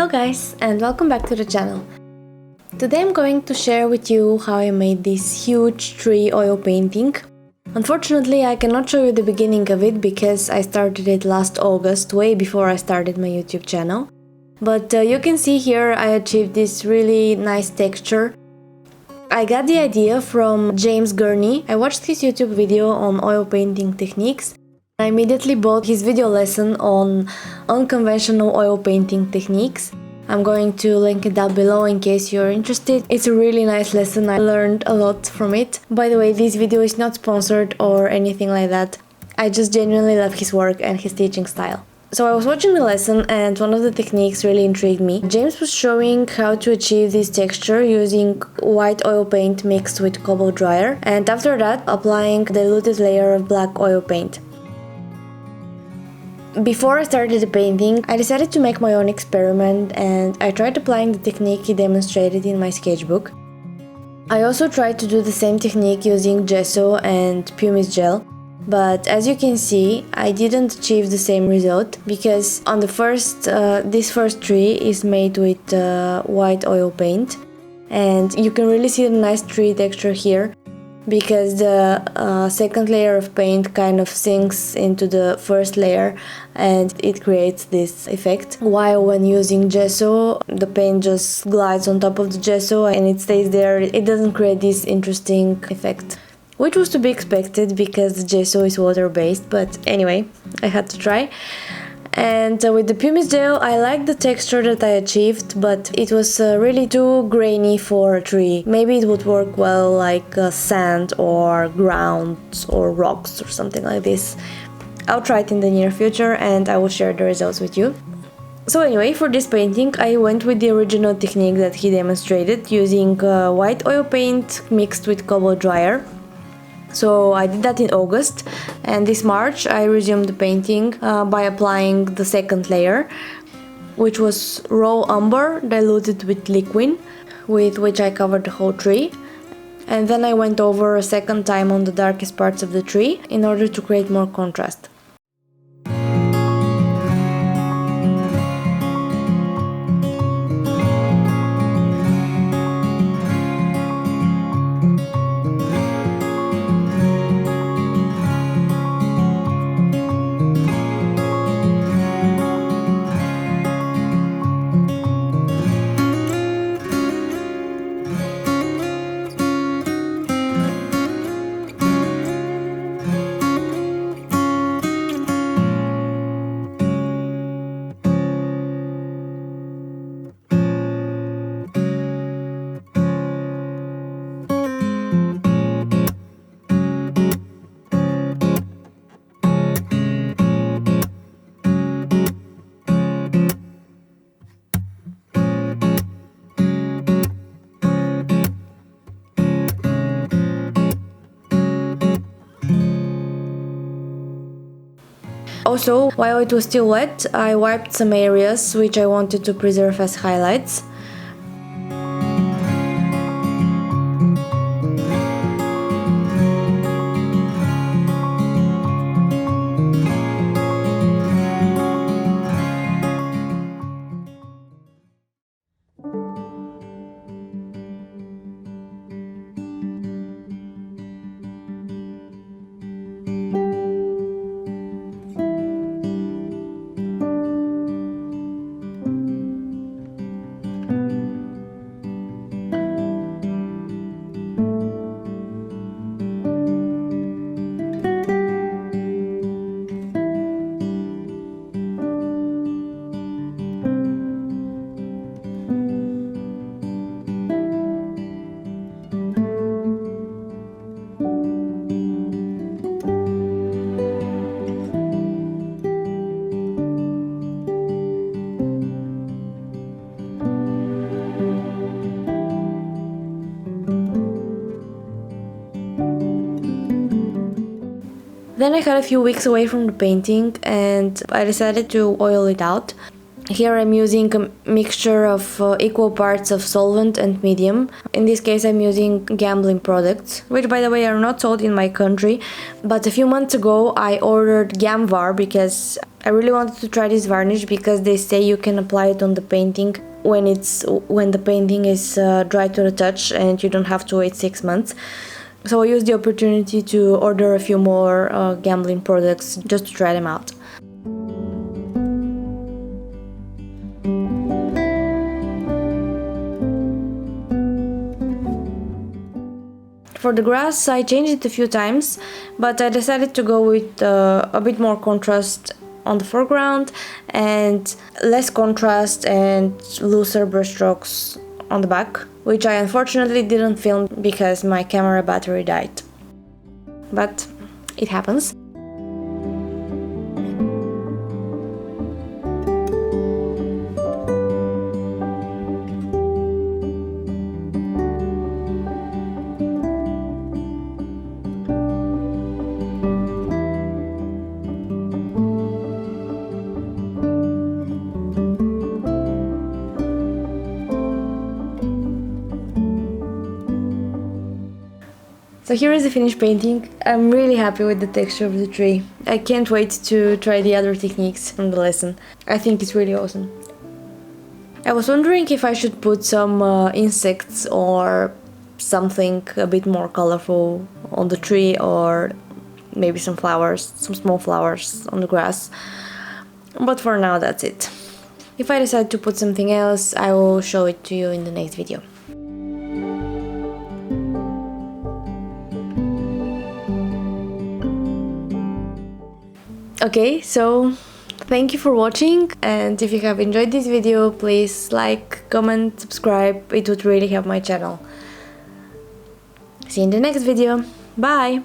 Hello guys, and welcome back to the channel. Today I'm going to share with you how I made this huge tree oil painting. Unfortunately, I cannot show you the beginning of it because I started it last August, way before I started my YouTube channel. But you can see here I achieved this really nice texture. I got the idea from James Gurney. I watched his YouTube video on oil painting techniques. I immediately bought his video lesson on unconventional oil painting techniques. I'm going to link it down below in case you're interested. It's a really nice lesson, I learned a lot from it. By the way, this video is not sponsored or anything like that. I just genuinely love his work and his teaching style. So I was watching the lesson and one of the techniques really intrigued me. James was showing how to achieve this texture using white oil paint mixed with cobble dryer, and after that applying a diluted layer of black oil paint. Before I started the painting, I decided to make my own experiment and I tried applying the technique he demonstrated in my sketchbook. I also tried to do the same technique using gesso and pumice gel, but as you can see, I didn't achieve the same result because on the this first tree is made with white oil paint, and you can really see the nice tree texture here because the second layer of paint kind of sinks into the first layer and it creates this effect. While when using gesso, the paint just glides on top of the gesso and it stays there. It doesn't create this interesting effect, which was to be expected because the gesso is water-based, but anyway, I had to try. And with the pumice gel, I liked the texture that I achieved, but it was really too grainy for a tree. Maybe it would work well like sand or ground or rocks or something like this. I'll try it in the near future and I will share the results with you. So anyway, for this painting I went with the original technique that he demonstrated using white oil paint mixed with cobble dryer. So I did that in August, and this March I resumed the painting by applying the second layer, which was raw umber diluted with liquid, with which I covered the whole tree. And then I went over a second time on the darkest parts of the tree in order to create more contrast. Also, while it was still wet, I wiped some areas which I wanted to preserve as highlights. Then I had a few weeks away from the painting and I decided to oil it out. Here I'm using a mixture of equal parts of solvent and medium. In this case I'm using gambling products, which by the way are not sold in my country, but a few months ago I ordered Gamvar because I really wanted to try this varnish because they say you can apply it on the painting when the painting is dry to the touch and you don't have to wait 6 months. So I used the opportunity to order a few more gambling products just to try them out. For the grass, I changed it a few times, but I decided to go with a bit more contrast on the foreground and less contrast and looser brushstrokes on the back, which I unfortunately didn't film because my camera battery died. But it happens. So here is the finished painting. I'm really happy with the texture of the tree. I can't wait to try the other techniques from the lesson. I think it's really awesome. I was wondering if I should put some insects or something a bit more colorful on the tree, or maybe some flowers, some small flowers on the grass. But for now that's it. If I decide to put something else, I will show it to you in the next video. Okay, so thank you for watching, and if you have enjoyed this video, please like, comment, subscribe. It would really help my channel. See you in the next video. Bye!